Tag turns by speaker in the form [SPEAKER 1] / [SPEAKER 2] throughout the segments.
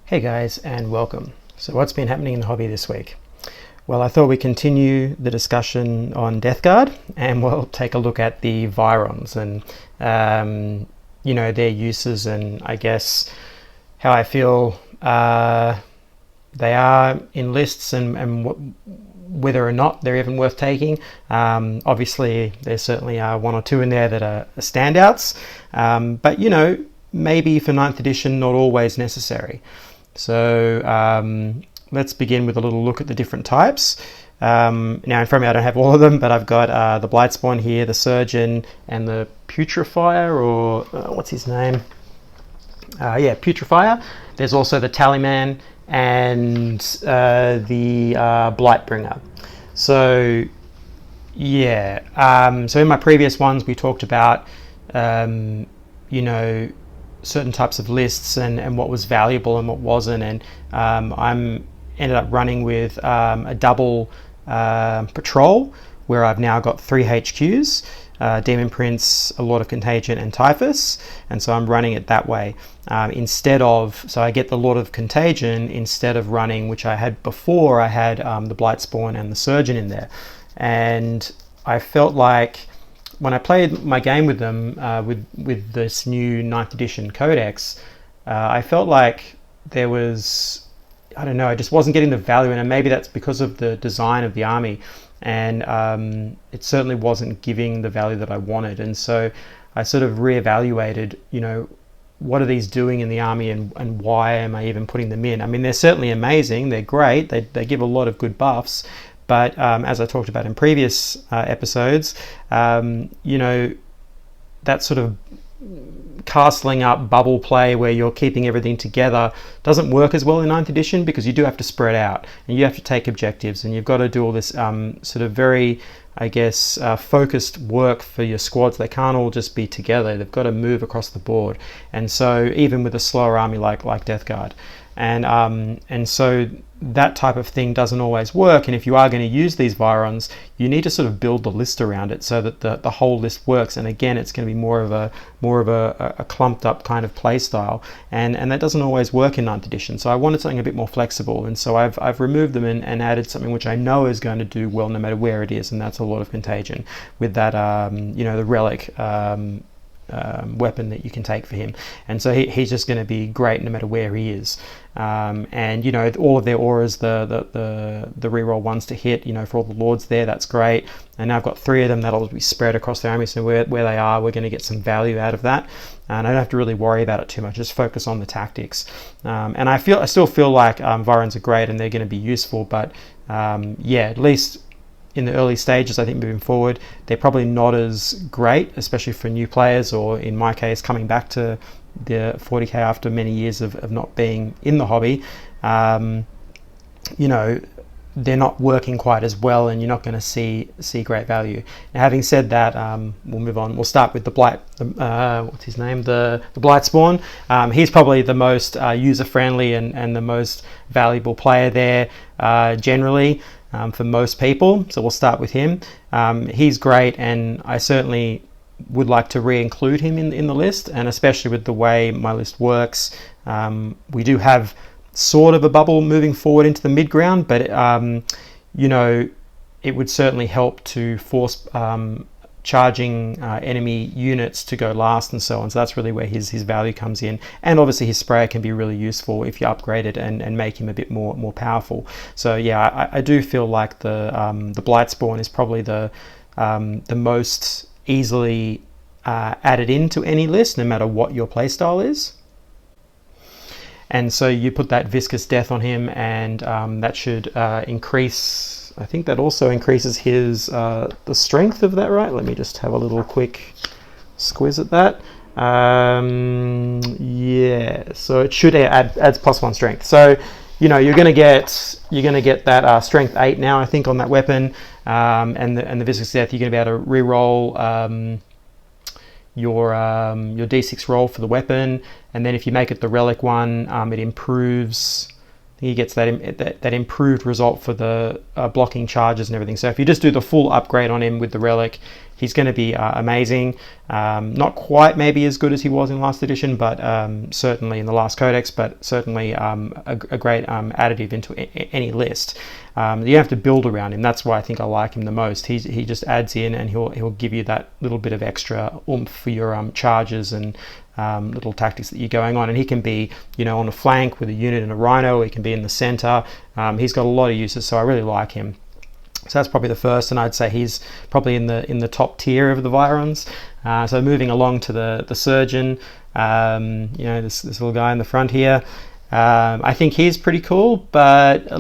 [SPEAKER 1] Hey guys, and welcome. So what's been happening in the hobby this week? Well, I thought we'd continue the discussion on Death Guard, and we'll take a look at the Virons and their uses, and I guess how I feel they are in lists, and whether or not they're even worth taking. Obviously, there certainly are one or two in there that are standouts, but maybe for 9th edition, not always necessary. So let's begin with a little look at the different types. Now, in front of me, I don't have all of them, but I've got the Blightspawn here, the Surgeon, and the Putrefier, or what's his name? Putrefier. There's also the Tallyman and the Blightbringer. So, so in my previous ones, we talked about, certain types of lists and what was valuable and what wasn't, and I'm ended up running with a double patrol where I've now got 3 HQs, Demon Prince, a lot of Contagion, and Typhus, and so I'm running it that way so I get the Lord of Contagion instead of running, which I had before. I had the Blightspawn and the Surgeon in there, and I felt like when I played my game with them, with this new 9th edition codex, I felt like there was, I just wasn't getting the value in it. And maybe that's because of the design of the army, and it certainly wasn't giving the value that I wanted. And so I sort of reevaluated, what are these doing in the army, and why am I even putting them in? I mean, they're certainly amazing, they're great, they give a lot of good buffs, but as I talked about in previous episodes, that sort of castling up bubble play where you're keeping everything together doesn't work as well in 9th edition, because you do have to spread out and you have to take objectives, and you've got to do all this sort of very, focused work for your squads. They can't all just be together. They've got to move across the board. And so even with a slower army like Death Guard, and so that type of thing doesn't always work. And if you are going to use these Virons, you need to sort of build the list around it so that the whole list works. And again, it's going to be more of a clumped up kind of play style, and that doesn't always work in 9th edition. So I wanted something a bit more flexible, and so I've removed them and added something which I know is going to do well no matter where it is, and that's a lot of Contagion with that the relic weapon that you can take for him. And so he's just going to be great no matter where he is. And all of their auras, the reroll ones to hit, for all the lords there, that's great. And now I've got 3 of them that'll be spread across the army, so where they are, we're going to get some value out of that, and I don't have to really worry about it too much. Just focus on the tactics. And I still feel like Virons are great and they're going to be useful, but at least in the early stages, I think moving forward, they're probably not as great, especially for new players, or in my case, coming back to the 40k after many years of not being in the hobby. They're not working quite as well, and you're not going to see great value. Now, having said that, we'll move on. We'll start with the Blightspawn. He's probably the most user-friendly and the most valuable player there generally. For most people, so we'll start with him. He's great, and I certainly would like to re-include him in the list, and especially with the way my list works. We do have sort of a bubble moving forward into the mid-ground, but it would certainly help to force charging enemy units to go last and so on. So that's really where his value comes in. And obviously his sprayer can be really useful if you upgrade it and make him a bit more powerful. So yeah, I do feel like the Blightspawn is probably the most easily added into any list, no matter what your playstyle is. And so you put that Viscous Death on him, and that should increase. I think that also increases his the strength of that, right? Let me just have a little quick squiz at that. So it should adds +1 strength. So you're going to get that strength 8 now, I think, on that weapon, and the Viscous Death. You're going to be able to reroll your D6 roll for the weapon, and then if you make it the relic one, it improves he gets that improved result for the blocking charges and everything. So if you just do the full upgrade on him with the relic, he's going to be amazing. Not quite maybe as good as he was in last edition, but certainly in the last codex, but certainly a great additive into any list. You have to build around him. That's why I think I like him the most. He just adds in, and he'll give you that little bit of extra oomph for your charges and little tactics that you're going on. And he can be, on a flank with a unit and a rhino, or he can be in the center. He's got a lot of uses, so I really like him. So that's probably the first, and I'd say he's probably in the top tier of the Virons. So moving along to the surgeon, this little guy in the front here. I think he's pretty cool, but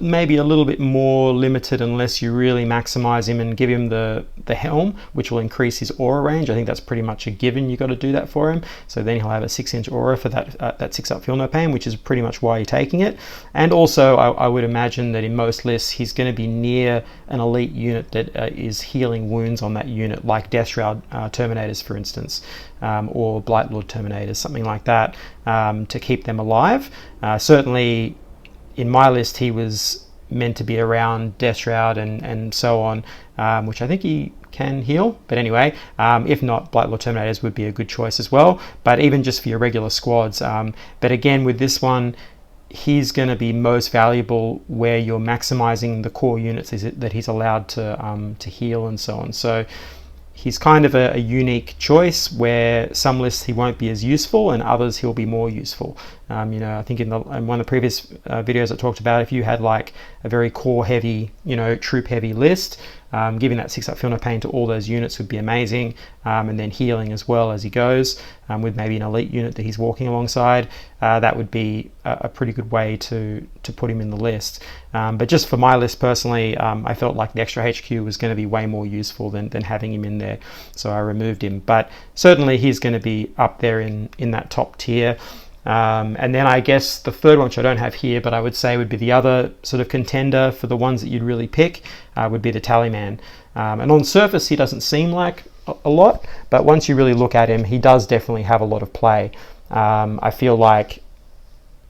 [SPEAKER 1] maybe a little bit more limited unless you really maximize him and give him the helm, which will increase his aura range. I think that's pretty much a given. You got to do that for him. So then he'll have a 6-inch aura for that 6-up Feel No Pain, which is pretty much why you're taking it. And also, I would imagine that in most lists, he's going to be near an elite unit that is healing wounds on that unit, like Death Shroud Terminators, for instance, or Blight Lord Terminators, something like that, to keep them alive. Certainly in my list he was meant to be around Death Shroud and so on, which I think he can heal, but anyway, if not, Blight Lord Terminators would be a good choice as well, but even just for your regular squads. But again, with this one, he's going to be most valuable where you're maximizing the core units that he's allowed to heal and so on. So he's kind of a unique choice where some lists he won't be as useful and others he'll be more useful. I think in one of the previous videos I talked about, if you had like a very core heavy, troop heavy list, giving that 6-up Feel No Pain to all those units would be amazing, and then healing as well as he goes, with maybe an elite unit that he's walking alongside. That would be a pretty good way to put him in the list. But just for my list personally, I felt like the extra HQ was going to be way more useful than having him in there, so I removed him. But certainly he's going to be up there in that top tier. And then I guess the third one, which I don't have here, but I would say would be the other sort of contender for the ones that you'd really pick, would be the Tallyman. And on surface, he doesn't seem like a lot, but once you really look at him, he does definitely have a lot of play. I feel like,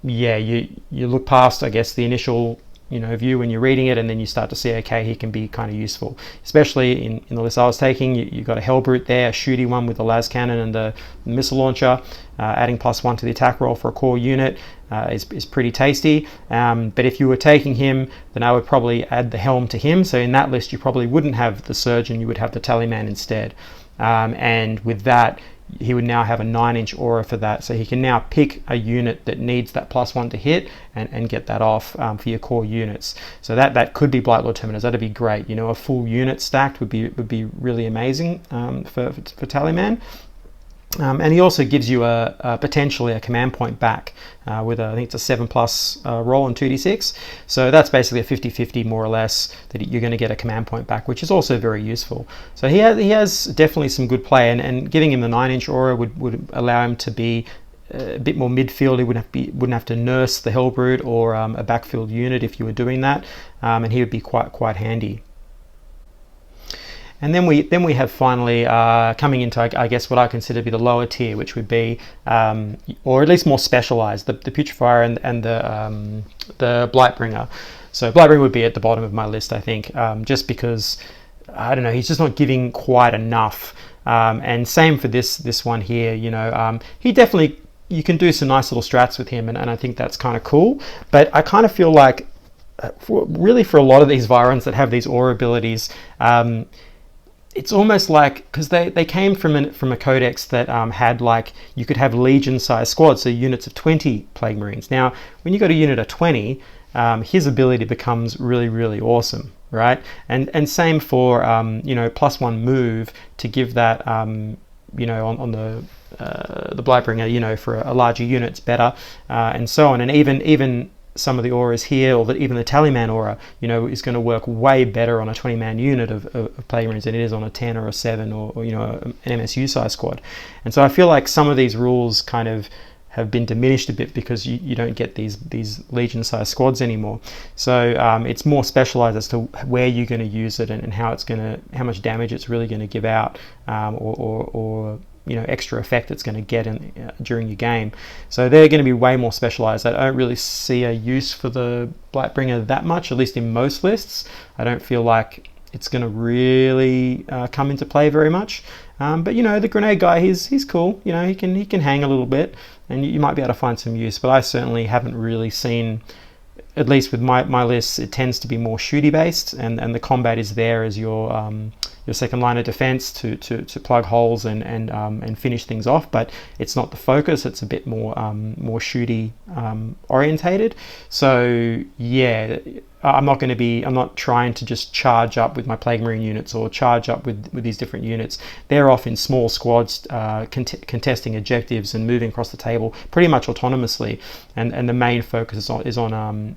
[SPEAKER 1] you look past, I guess, the initial view when you're reading it, and then you start to see, okay, he can be kind of useful, especially in the list I was taking. You got a Hellbrute there, a shooty one with the las cannon and the missile launcher, adding +1 to the attack roll for a core unit is pretty tasty. But if you were taking him, then I would probably add the helm to him. So in that list, you probably wouldn't have the surgeon, you would have the Tallyman instead. And with that, he would now have a 9-inch aura for that, so he can now pick a unit that needs that +1 to hit and get that off for your core units. So that could be Blight Lord Terminators. That'd be great. A full unit stacked would be really amazing for Tallyman. And he also gives you potentially a command point back with I think it's a 7+ roll on 2d6. So that's basically a 50-50 more or less that you're going to get a command point back, which is also very useful. So he has definitely some good play, and giving him the 9-inch aura would allow him to be a bit more midfield. He wouldn't have to nurse the Hellbrute or a backfield unit if you were doing that, and he would be quite handy. And then we have finally coming into, I guess, what I consider to be the lower tier, which would be, or at least more specialized, the Putrefier and the Blightbringer. So Blightbringer would be at the bottom of my list, I think, just because, I don't know, he's just not giving quite enough. And same for this one here. He definitely, you can do some nice little strats with him, and I think that's kind of cool. But I kind of feel like, really for a lot of these Virons that have these aura abilities, it's almost like, because they came from a codex that had, like, you could have legion-sized squads, so units of 20 Plague Marines. Now, when you got a unit of 20, his ability becomes really, really awesome, right? And same for +1 move to give that on the Blightbringer, for a larger unit, it's better, and so on. And even some of the auras here, or even the Tallyman aura, is going to work way better on a 20-man unit of Plague Marines than it is on a 10 or a 7 or an MSU size squad. And so I feel like some of these rules kind of have been diminished a bit because you don't get these legion size squads anymore. So it's more specialized as to where you're going to use it and how much damage it's really going to give out, or extra effect it's going to get during your game. So they're going to be way more specialized. I don't really see a use for the Blightbringer that much, at least in most lists. I don't feel like it's going to really come into play very much. But the grenade guy, he's cool. He can hang a little bit, and you might be able to find some use. But I certainly haven't really seen, at least with my lists, it tends to be more shooty based, and the combat is there as your second line of defense to plug holes and finish things off. But it's not the focus. It's a bit more shooty orientated. So yeah. I'm not trying to just charge up with my Plague Marine units or charge up with these different units. They're off in small squads, contesting objectives and moving across the table pretty much autonomously. And the main focus is on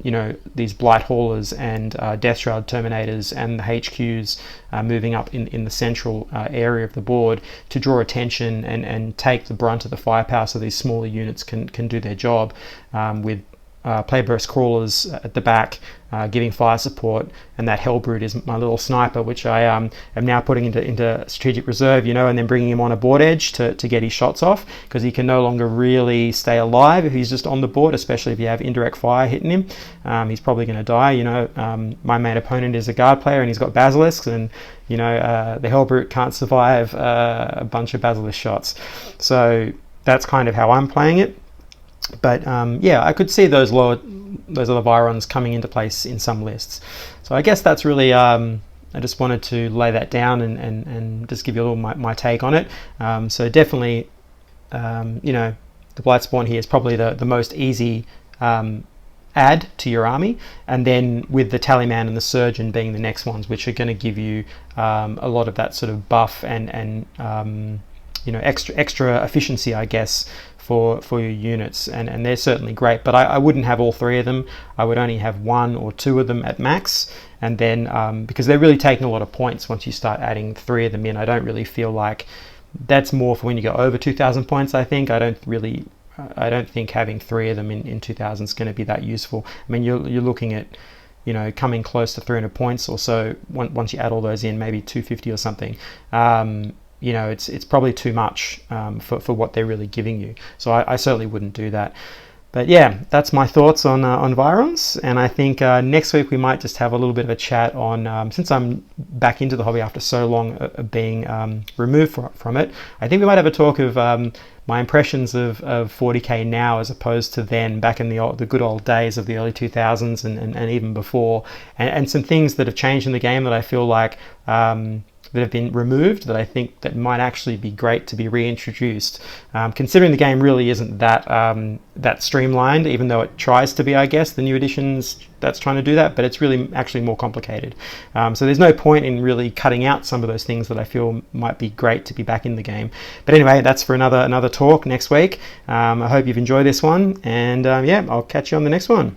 [SPEAKER 1] these Blight Haulers and Death Shroud Terminators and the HQs moving up in the central area of the board to draw attention and take the brunt of the firepower, so these smaller units can do their job with Playburst Crawlers at the back, giving fire support, and that Hellbrute is my little sniper, which I am now putting into strategic reserve, and then bringing him on a board edge to get his shots off, because he can no longer really stay alive if he's just on the board, especially if you have indirect fire hitting him. He's probably going to die. My main opponent is a guard player, and he's got basilisks, and the Hellbrute can't survive a bunch of basilisk shots. So that's kind of how I'm playing it. But I could see those other Virons coming into place in some lists. So I guess that's really, I just wanted to lay that down and just give you a little my take on it. So definitely, the Blightspawn here is probably the most easy add to your army, and then with the Tallyman and the Surgeon being the next ones, which are going to give you a lot of that sort of buff and extra efficiency, I guess, for your units, and they're certainly great. But I wouldn't have all three of them. I would only have one or two of them at max, and then because they're really taking a lot of points once you start adding three of them in. I don't really feel like that's more for when you go over 2,000 points. I don't think having three of them in 2,000 is going to be that useful. I mean, you're looking at coming close to 300 points or so once you add all those in, maybe 250 or something. It's probably too much for what they're really giving you. So I certainly wouldn't do that. But yeah, that's my thoughts on Virons. And I think next week we might just have a little bit of a chat on, since I'm back into the hobby after so long of being removed from it, I think we might have a talk of my impressions of 40k now as opposed to then, back in the good old days of the early 2000s and even before, and some things that have changed in the game that I feel like that have been removed that I think that might actually be great to be reintroduced, considering the game really isn't that streamlined, even though it tries to be, I guess, the new editions that's trying to do that, but it's really actually more complicated. So there's no point in really cutting out some of those things that I feel might be great to be back in the game. But anyway, that's for another talk next week. I hope you've enjoyed this one, and I'll catch you on the next one.